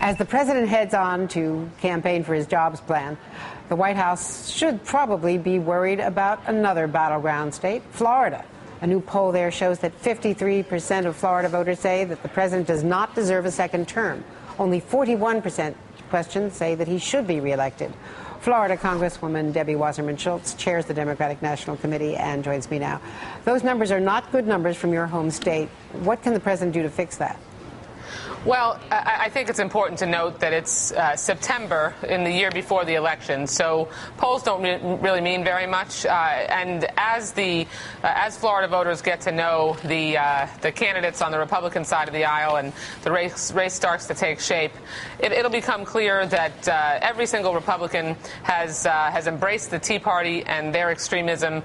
As the president heads on to campaign for his jobs plan, the White House should probably be worried about another battleground state, Florida. A new poll there shows that 53% of Florida voters say that the president does not deserve a second term. Only 41% questioned say that he should be reelected. Florida Congresswoman Debbie Wasserman Schultz chairs the Democratic National Committee and joins me now. Those numbers are not good numbers from your home state. What can the president do to fix that? Well, I think it's important to note that it's September in the year before the election, so polls don't really mean very much. And as Florida voters get to know the candidates on the Republican side of the aisle and the race starts to take shape, it'll become clear that every single Republican has embraced the Tea Party and their extremism,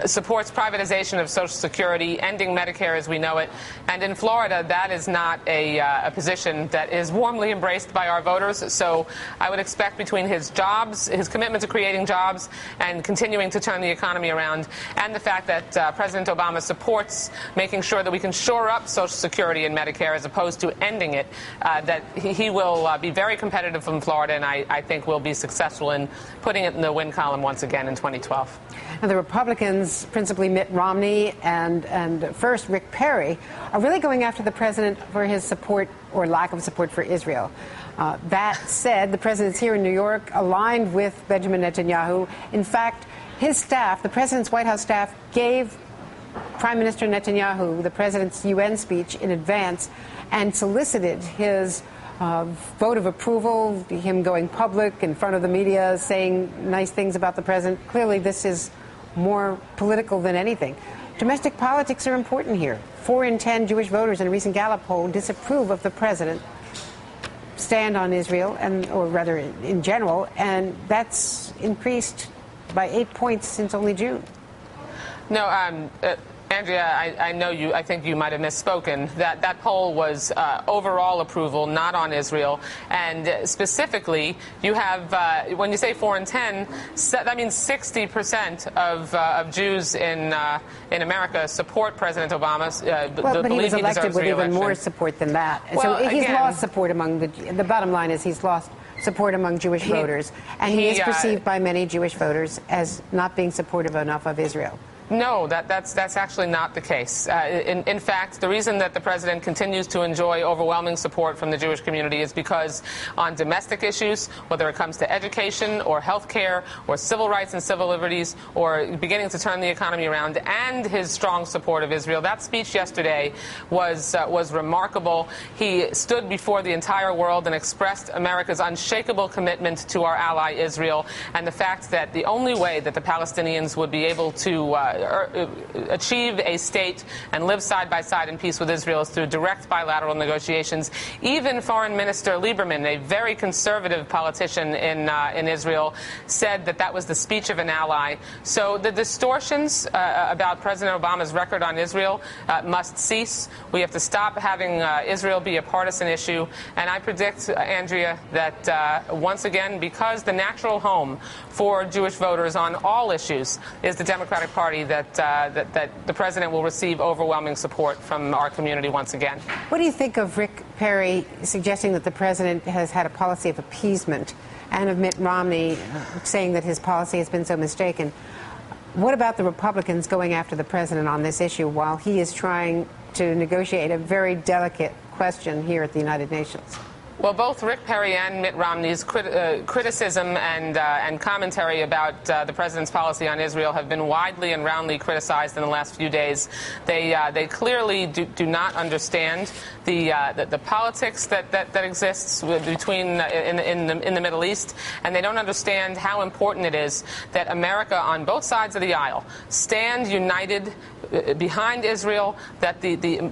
supports privatization of Social Security, ending Medicare as we know it, and in Florida, that is not a position that is warmly embraced by our voters. So I would expect between his jobs, his commitment to creating jobs and continuing to turn the economy around, and the fact that President Obama supports making sure that we can shore up Social Security and Medicare as opposed to ending it, that he will be very competitive from Florida, and I think will be successful in putting it in the win column once again in 2012. And the Republicans, principally Mitt Romney and first Rick Perry, are really going after the president for his support or lack of support for Israel. That said, the president's here in New York, aligned with Benjamin Netanyahu. In fact, his staff, the president's White House staff, gave Prime Minister Netanyahu the president's UN speech in advance and solicited his vote of approval, him going public in front of the media, saying nice things about the president. Clearly, this is more political than anything. Domestic politics are important here. 4 in 10 Jewish voters in a recent Gallup poll disapprove of the president's stand on Israel, or rather in general, and that's increased by 8 points since only June. No, Andrea, I know you. I think you might have misspoken. That poll was overall approval, not on Israel. And specifically, you have when you say 4 in 10, that means 60% of Jews in America support President Obama. But he was elected with even more support than that. Well, so he's lost support among the bottom line is he's lost support among Jewish voters, and he is perceived by many Jewish voters as not being supportive enough of Israel. No, that's actually not the case. In fact, the reason that the president continues to enjoy overwhelming support from the Jewish community is because on domestic issues, whether it comes to education or health care or civil rights and civil liberties or beginning to turn the economy around, and his strong support of Israel, that speech yesterday was remarkable. He stood before the entire world and expressed America's unshakable commitment to our ally Israel, and the fact that the only way that the Palestinians would be able to achieve a state and live side by side in peace with Israel is through direct bilateral negotiations. Even Foreign Minister Lieberman, a very conservative politician in Israel, said that was the speech of an ally. So the distortions about President Obama's record on Israel must cease. We have to stop having Israel be a partisan issue. And I predict, Andrea, that once again, because the natural home for Jewish voters on all issues is the Democratic Party, that the president will receive overwhelming support from our community once again. What do you think of Rick Perry suggesting that the president has had a policy of appeasement, and of Mitt Romney saying that his policy has been so mistaken? What about the Republicans going after the president on this issue while he is trying to negotiate a very delicate question here at the United Nations? Well, both Rick Perry and Mitt Romney's criticism and commentary about the president's policy on Israel have been widely and roundly criticized in the last few days. They clearly do not understand the politics that exists between in the Middle East, and they don't understand how important it is that America on both sides of the aisle stand united behind Israel. That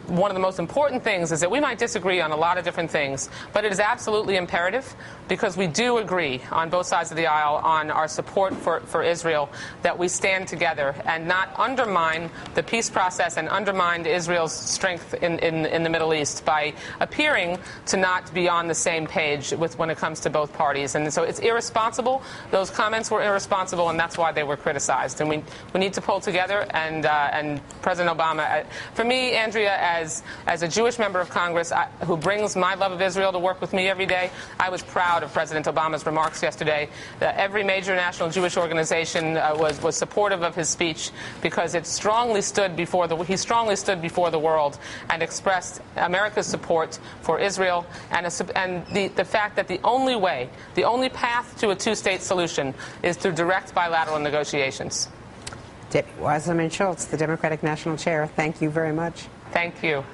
one of the most important things is that we might disagree on a lot of different things, but it is absolutely imperative, because we do agree on both sides of the aisle on our support for Israel, that we stand together and not undermine the peace process and undermine Israel's strength in the Middle East by appearing to not be on the same page when it comes to both parties. And so it's irresponsible. Those comments were irresponsible, and that's why they were criticized. And we need to pull together, and President Obama, for me, Andrea, as a Jewish member of Congress who brings my love of Israel to work with with me every day. I was proud of President Obama's remarks yesterday. Every major national Jewish organization was supportive of his speech because he strongly stood before the world and expressed America's support for Israel and the fact that the only path to a two-state solution is through direct bilateral negotiations. Wasserman Schultz, the Democratic National Chair, thank you very much. Thank you.